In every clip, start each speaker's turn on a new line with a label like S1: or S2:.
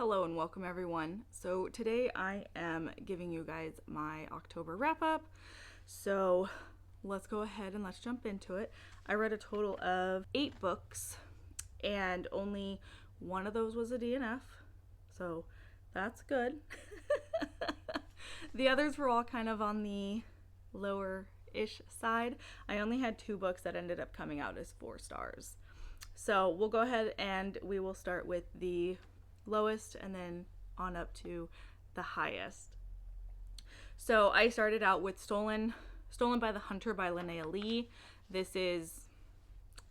S1: Hello and welcome everyone. So today I am giving you guys my October wrap up. So let's go ahead and let's jump into it. I read a total of 8 books and only one of those was a DNF. So that's good. The others were all kind of on the lower-ish side. I only had 2 books that ended up coming out as 4 stars. So we'll go ahead and we will start with the lowest and then on up to the highest. So I started out with Stolen by the Hunter by Linnea Lee. This is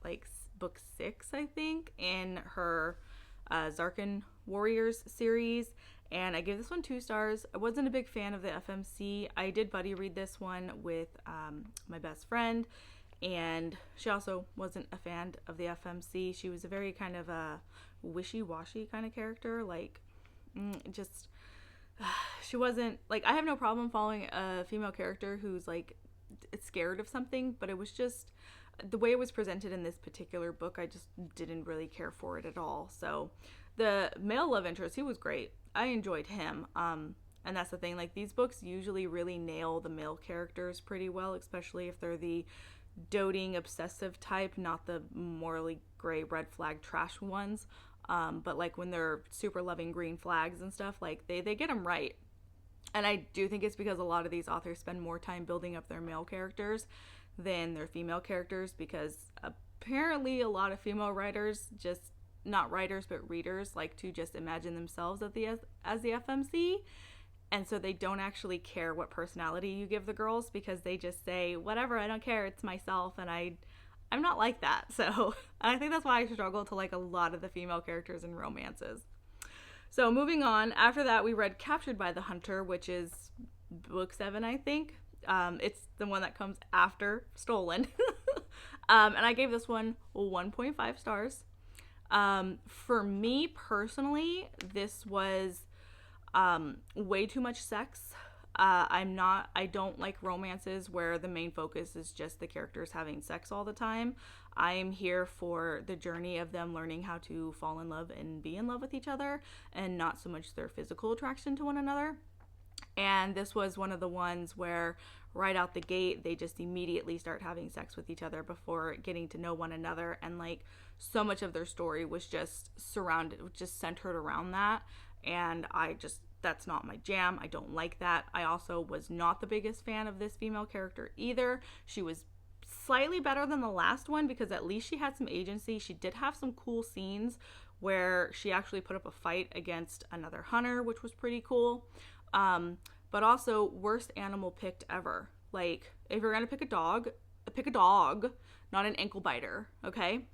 S1: like book 6, I think, in her Zarkan Warriors series, and I gave this one 2 stars. I wasn't a big fan of the FMC. I did buddy read this one with my best friend, and she also wasn't a fan of the FMC. She was a very kind of a wishy-washy kind of character, like she wasn't like, I have no problem following a female character who's like scared of something, but it was just the way it was presented in this particular book. I just didn't really care for it at all. So the male love interest, he was great. I enjoyed him. And that's the thing, like these books usually really nail the male characters pretty well, especially if they're the doting obsessive type, not the morally gray red flag trash ones. But like when they're super loving green flags and stuff, like they get them right. And I do think it's because a lot of these authors spend more time building up their male characters than their female characters, because apparently a lot of female writers, just not writers but readers, like to just imagine themselves as the FMC. And so they don't actually care what personality you give the girls, because they just say, whatever, I don't care, it's myself. And I'm not like that. So I think that's why I struggle to like a lot of the female characters in romances. So moving on, after that we read Captured by the Hunter, which is book 7, I think. It's the one that comes after Stolen. And I gave this one 1.5 stars. For me personally, this was way too much sex. I don't like romances where the main focus is just the characters having sex all the time. I am here for the journey of them learning how to fall in love and be in love with each other, and not so much their physical attraction to one another. And this was one of the ones where right out the gate they just immediately start having sex with each other before getting to know one another, and like so much of their story was just centered around that, and that's not my jam. I don't like that. I also was not the biggest fan of this female character either. She was slightly better than the last one because at least she had some agency. She did have some cool scenes where she actually put up a fight against another hunter, which was pretty cool. But also, worst animal picked ever. Like, if you're gonna pick a dog, not an ankle biter, okay?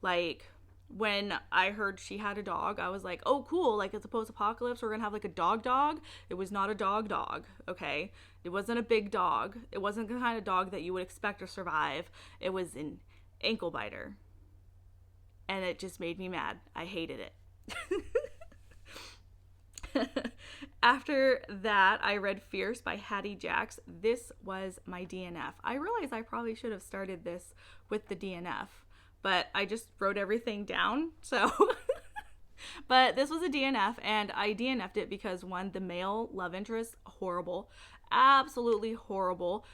S1: Like, when I heard she had a dog, I was like, oh cool, like it's a post-apocalypse, we're gonna have like a dog. It was not a dog, okay? It wasn't a big dog. It wasn't the kind of dog that you would expect to survive. It was an ankle biter. And it just made me mad. I hated it. After that, I read Fierce by Hattie Jacks. This was my DNF. I realized I probably should have started this with the DNF, but I just wrote everything down, so. But this was a DNF, and I DNF'd it because, one, the male love interest, horrible. Absolutely horrible.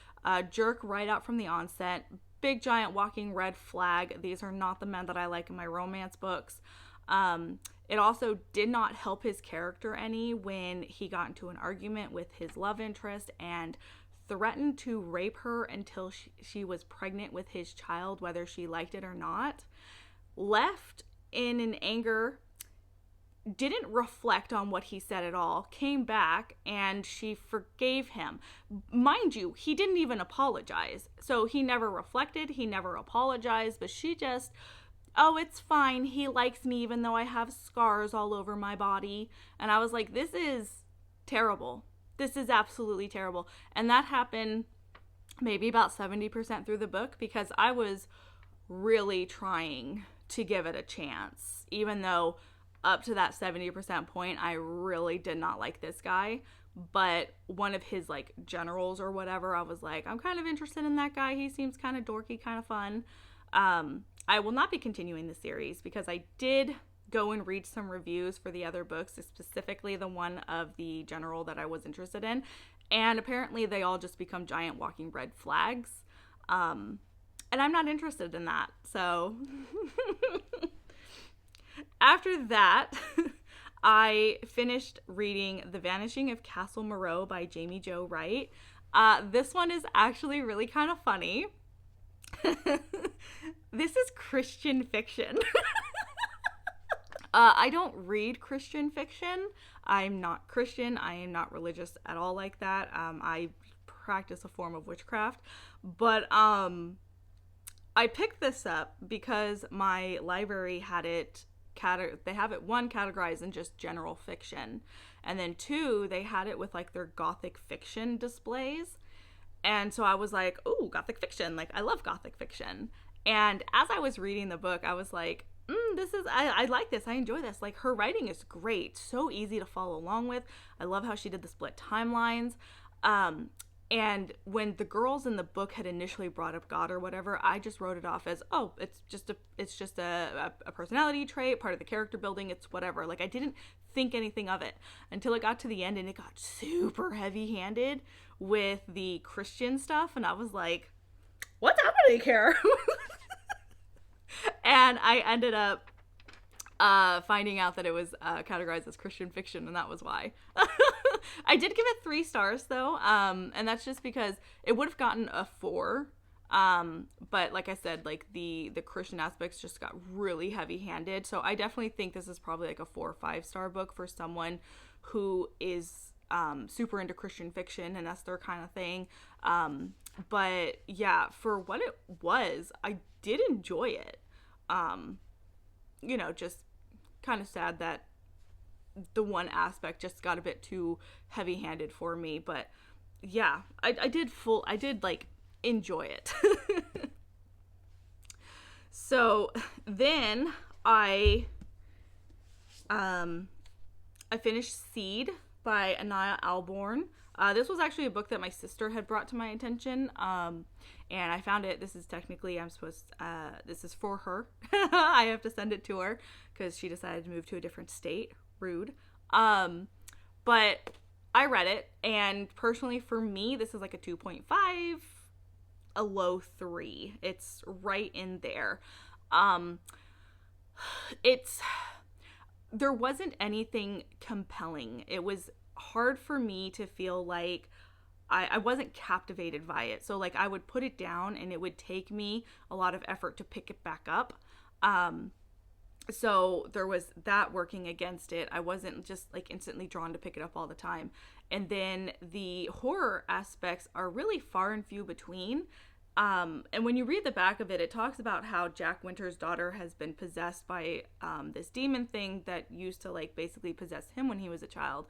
S1: Jerk right out from the onset. Big giant walking red flag. These are not the men that I like in my romance books. It also did not help his character any when he got into an argument with his love interest and threatened to rape her until she was pregnant with his child, whether she liked it or not. Left in an anger, didn't reflect on what he said at all, came back, and she forgave him. Mind you, he didn't even apologize. So he never reflected, he never apologized, but she just, oh, it's fine, he likes me even though I have scars all over my body. And I was like, this is terrible. This is absolutely terrible. And that happened maybe about 70% through the book, because I was really trying to give it a chance, even though up to that 70% point, I really did not like this guy. But one of his like generals or whatever, I was like, I'm kind of interested in that guy. He seems kind of dorky, kind of fun. I will not be continuing the series because I did go and read some reviews for the other books, specifically the one of the general that I was interested in. And apparently they all just become giant walking red flags. And I'm not interested in that. So after that, I finished reading The Vanishing of Castle Moreau by Jamie Jo Wright. This one is actually really kind of funny. This is Christian fiction. I don't read Christian fiction. I'm not Christian. I am not religious at all like that. I practice a form of witchcraft. But I picked this up because my library had it, they have it, one, categorized in just general fiction. And then two, they had it with like their gothic fiction displays. And so I was like, ooh, gothic fiction. Like, I love gothic fiction. And as I was reading the book, I was like, I like this. I enjoy this. Like, her writing is great. So easy to follow along with. I love how she did the split timelines. And when the girls in the book had initially brought up God or whatever, I just wrote it off as, oh, it's just a personality trait, part of the character building. It's whatever. Like, I didn't think anything of it until it got to the end and it got super heavy-handed with the Christian stuff. And I was like, what's happening here? And I ended up finding out that it was categorized as Christian fiction, and that was why. I did give it 3 stars, though, and that's just because it would have gotten a 4, but like I said, like the Christian aspects just got really heavy-handed, so I definitely think this is probably like a 4 or 5 star book for someone who is super into Christian fiction, and that's their kind of thing. But yeah, for what it was, I did enjoy it. Just kind of sad that the one aspect just got a bit too heavy-handed for me, but yeah, I did like enjoy it. So then I finished Seed by Anaya Alborn. This was actually a book that my sister had brought to my attention, and I found it. This is technically, this is for her. I have to send it to her because she decided to move to a different state. Rude. But I read it, and personally for me, this is like a 2.5, a low 3. It's right in there. There wasn't anything compelling. It was hard for me to feel like I wasn't captivated by it. So like I would put it down and it would take me a lot of effort to pick it back up. So there was that working against it. I wasn't just like instantly drawn to pick it up all the time. And then the horror aspects are really far and few between. And when you read the back of it, it talks about how Jack Winter's daughter has been possessed by this demon thing that used to like basically possess him when he was a child.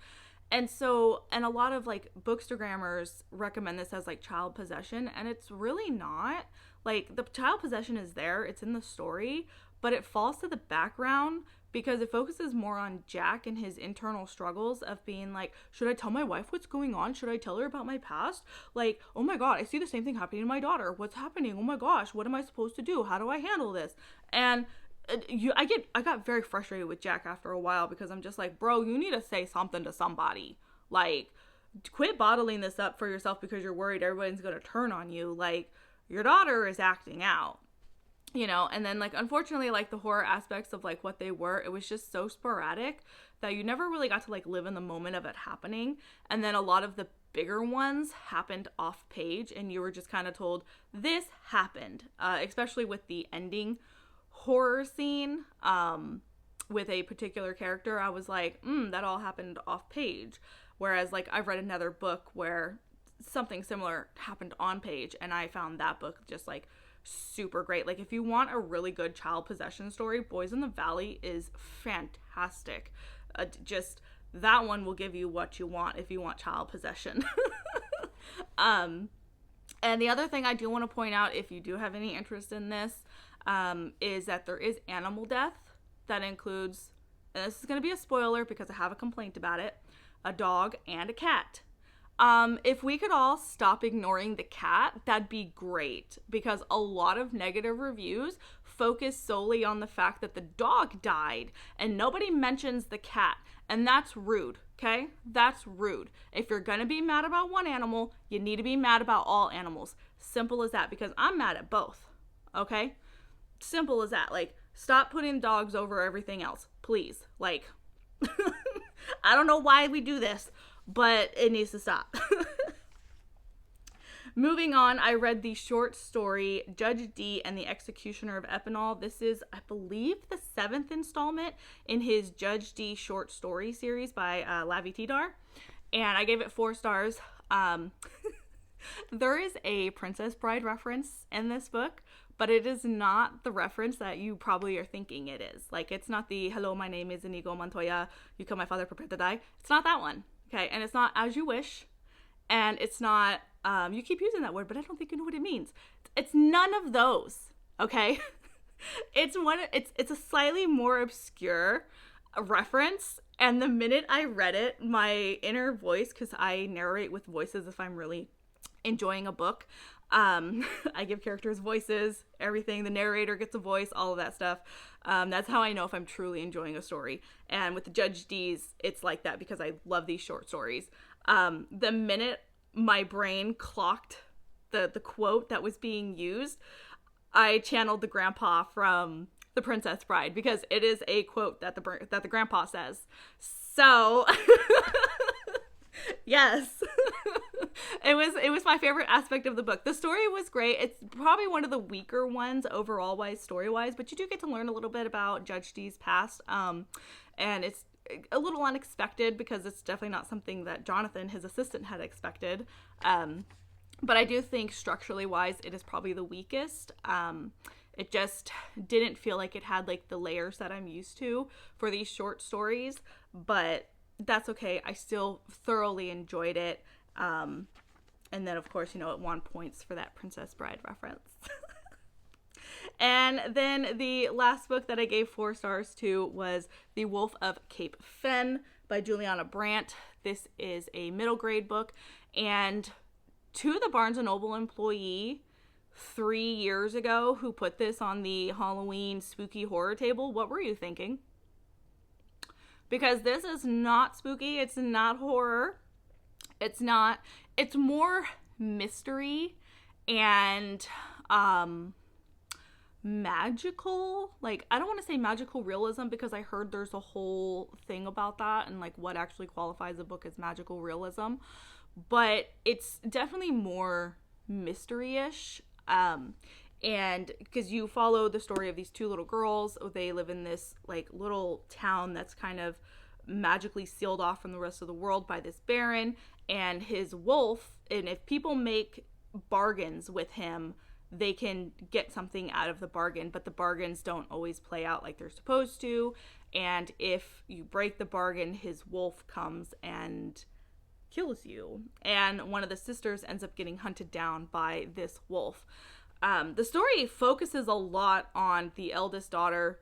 S1: And a lot of like bookstagrammers recommend this as like child possession, and it's really not. Like, the child possession is there, it's in the story, but it falls to the background because it focuses more on Jack and his internal struggles of being like, should I tell my wife what's going on? Should I tell her about my past? Like, oh my god, I see the same thing happening to my daughter. What's happening? Oh my gosh, what am I supposed to do? How do I handle this? And I got very frustrated with Jack after a while because I'm just like, bro, you need to say something to somebody. Like, quit bottling this up for yourself because you're worried everybody's going to turn on you. Like, your daughter is acting out, and then like, unfortunately, like the horror aspects of like what they were, it was just so sporadic that you never really got to like live in the moment of it happening. And then a lot of the bigger ones happened off page and you were just kind of told this happened, especially with the ending horror scene with a particular character. I was like, that all happened off page. Whereas like I've read another book where something similar happened on page, and I found that book just like super great. Like, if you want a really good child possession story, Boys in the Valley is fantastic. Just that one will give you what you want if you want child possession. And the other thing I do want to point out, if you do have any interest in this, is that there is animal death that includes, and this is going to be a spoiler because I have a complaint about it, a dog and a cat. If we could all stop ignoring the cat, that'd be great, because a lot of negative reviews focus solely on the fact that the dog died and nobody mentions the cat. And that's rude, okay? That's rude. If you're gonna be mad about one animal, you need to be mad about all animals. Simple as that, because I'm mad at both, okay? Simple as that. Like, stop putting dogs over everything else, please. Like, I don't know why we do this, but it needs to stop. Moving on, I read the short story Judge D and the Executioner of Epinal. This is, I believe, the 7th installment in his Judge D short story series by Lavi Tidar. And I gave it 4 stars. There is a Princess Bride reference in this book, but it is not the reference that you probably are thinking it is. Like, it's not the, hello, my name is Inigo Montoya, you killed my father, prepare to die. It's not that one, okay? And it's not as you wish. And it's not, you keep using that word, but I don't think you know what it means. It's none of those, okay? It's a slightly more obscure reference. And the minute I read it, my inner voice, because I narrate with voices if I'm really enjoying a book, I give characters voices, everything. The narrator gets a voice, all of that stuff. That's how I know if I'm truly enjoying a story. And with the Judge D's, it's like that because I love these short stories. The minute my brain clocked the quote that was being used, I channeled the grandpa from The Princess Bride, because it is a quote that the grandpa says. So yes. It was my favorite aspect of the book. The story was great. It's probably one of the weaker ones overall wise, story-wise, but you do get to learn a little bit about Judge D's past. And it's a little unexpected because it's definitely not something that Jonathan, his assistant, had expected. But I do think structurally wise, it is probably the weakest. It just didn't feel like it had like the layers that I'm used to for these short stories, but that's okay. I still thoroughly enjoyed it. And then of course, it won points for that Princess Bride reference. And then the last book that I gave 4 stars to was The Wolf of Cape Fen by Juliana Brandt. This is a middle grade book, and to the Barnes & Noble employee 3 years ago who put this on the Halloween spooky horror table, what were you thinking? Because this is not spooky, it's not horror, it's more mystery and magical. Like, I don't want to say magical realism because I heard there's a whole thing about that and like what actually qualifies a book as magical realism, but it's definitely more mystery-ish. And because you follow the story of these 2 little girls, they live in this like little town that's kind of magically sealed off from the rest of the world by this baron and his wolf, and if people make bargains with him, they can get something out of the bargain, but the bargains don't always play out like they're supposed to. And if you break the bargain, his wolf comes and kills you. And one of the sisters ends up getting hunted down by this wolf. The story focuses a lot on the eldest daughter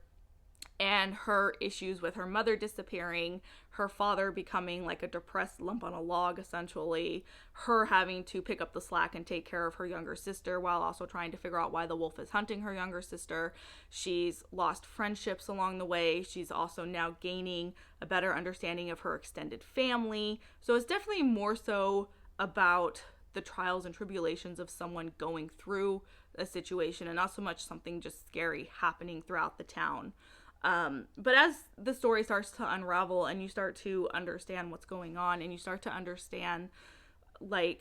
S1: and her issues with her mother disappearing, her father becoming like a depressed lump on a log, essentially, her having to pick up the slack and take care of her younger sister while also trying to figure out why the wolf is hunting her younger sister. She's lost friendships along the way. She's also now gaining a better understanding of her extended family. So it's definitely more so about the trials and tribulations of someone going through a situation and not so much something just scary happening throughout the town. But as the story starts to unravel and you start to understand what's going on and you start to understand like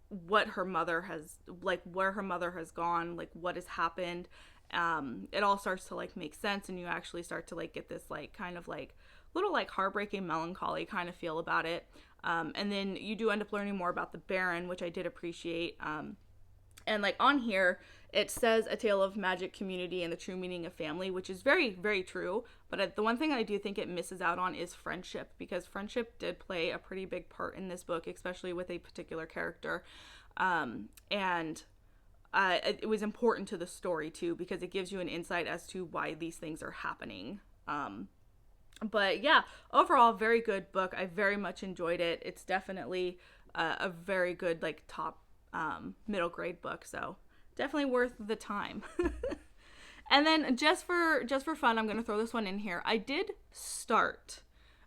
S1: what her mother has, like where her mother has gone, like what has happened, it all starts to like make sense, and you actually start to like get this like kind of like little like heartbreaking melancholy kind of feel about it. And then you do end up learning more about the Baron, which I did appreciate. And like on here, it says a tale of magic, community, and the true meaning of family, which is very, very true. But the one thing I do think it misses out on is friendship, because friendship did play a pretty big part in this book, especially with a particular character. And it was important to the story too, because it gives you an insight as to why these things are happening. But yeah, overall, very good book. I very much enjoyed it. It's definitely a very good like top middle grade book, so definitely worth the time. And then just for fun, I'm gonna throw this one in here. I did start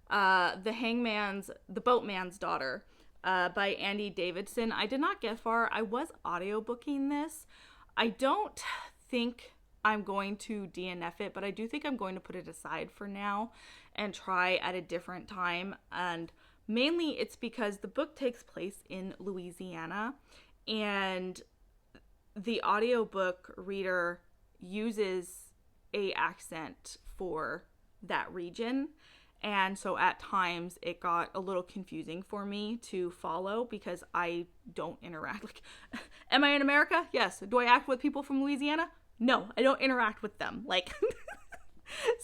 S1: The Boatman's Daughter by Andy Davidson. I did not get far. I was audiobooking this. I don't think I'm going to DNF it, but I do think I'm going to put it aside for now and try at a different time. And mainly it's because the book takes place in Louisiana, and the audiobook reader uses a accent for that region. And so at times it got a little confusing for me to follow because I don't interact. Like, am I in America? Yes. Do I act with people from Louisiana? No, I don't interact with them. Like,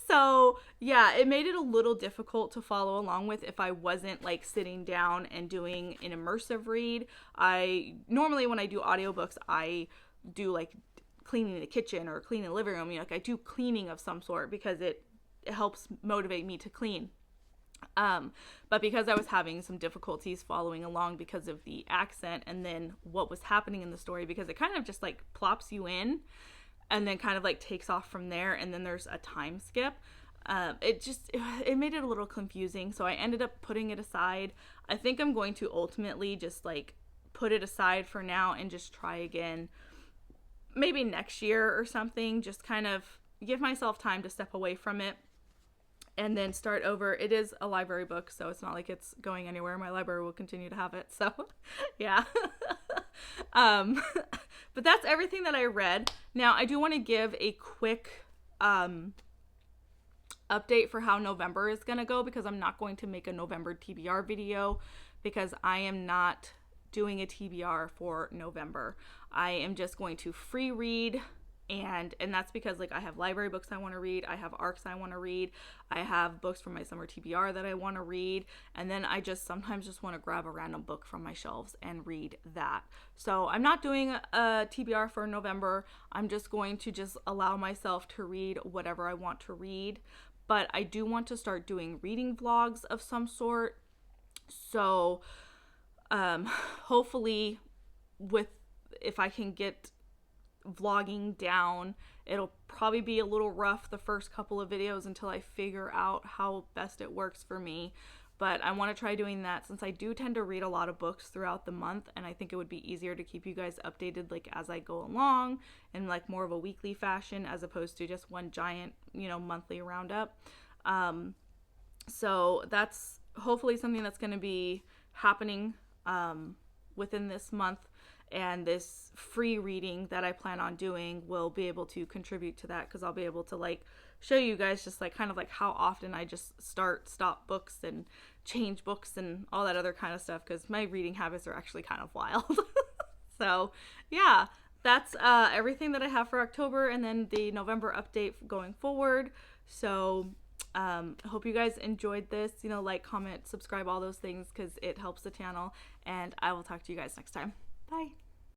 S1: so yeah, it made it a little difficult to follow along with if I wasn't like sitting down and doing an immersive read. I normally, when I do audiobooks, I do like cleaning the kitchen or cleaning the living room. You know, like I do cleaning of some sort because it helps motivate me to clean. But because I was having some difficulties following along because of the accent and then what was happening in the story, because it kind of just like plops you in and then kind of like takes off from there, and then there's a time skip. It made it a little confusing, so I ended up putting it aside. I think I'm going to ultimately just like put it aside for now and just try again maybe next year or something, just kind of give myself time to step away from it and then start over. It is a library book, so it's not like it's going anywhere. My library will continue to have it, so yeah. But that's everything that I read. Now, I do want to give a quick update for how November is going to go, because I'm not going to make a November TBR video because I am not doing a TBR for November. I am just going to free read, and that's because like I have library books I want to read, I have ARCs I want to read, I have books from my summer TBR that I want to read, and then I just sometimes just want to grab a random book from my shelves and read that. So I'm not doing a TBR for November. I'm just going to just allow myself to read whatever I want to read, but I do want to start doing reading vlogs of some sort. So hopefully if I can get vlogging down, it'll probably be a little rough the first couple of videos until I figure out how best it works for me. But I want to try doing that since I do tend to read a lot of books throughout the month, and I think it would be easier to keep you guys updated like as I go along in like more of a weekly fashion as opposed to just one giant, monthly roundup. So that's hopefully something that's going to be happening within this month. And this free reading that I plan on doing will be able to contribute to that, because I'll be able to like show you guys just like kind of like how often I just stop books and change books and all that other kind of stuff, because my reading habits are actually kind of wild. So yeah, that's everything that I have for October, and then the November update going forward. So I hope you guys enjoyed this. Like, comment, subscribe, all those things, because it helps the channel, and I will talk to you guys next time. Bye.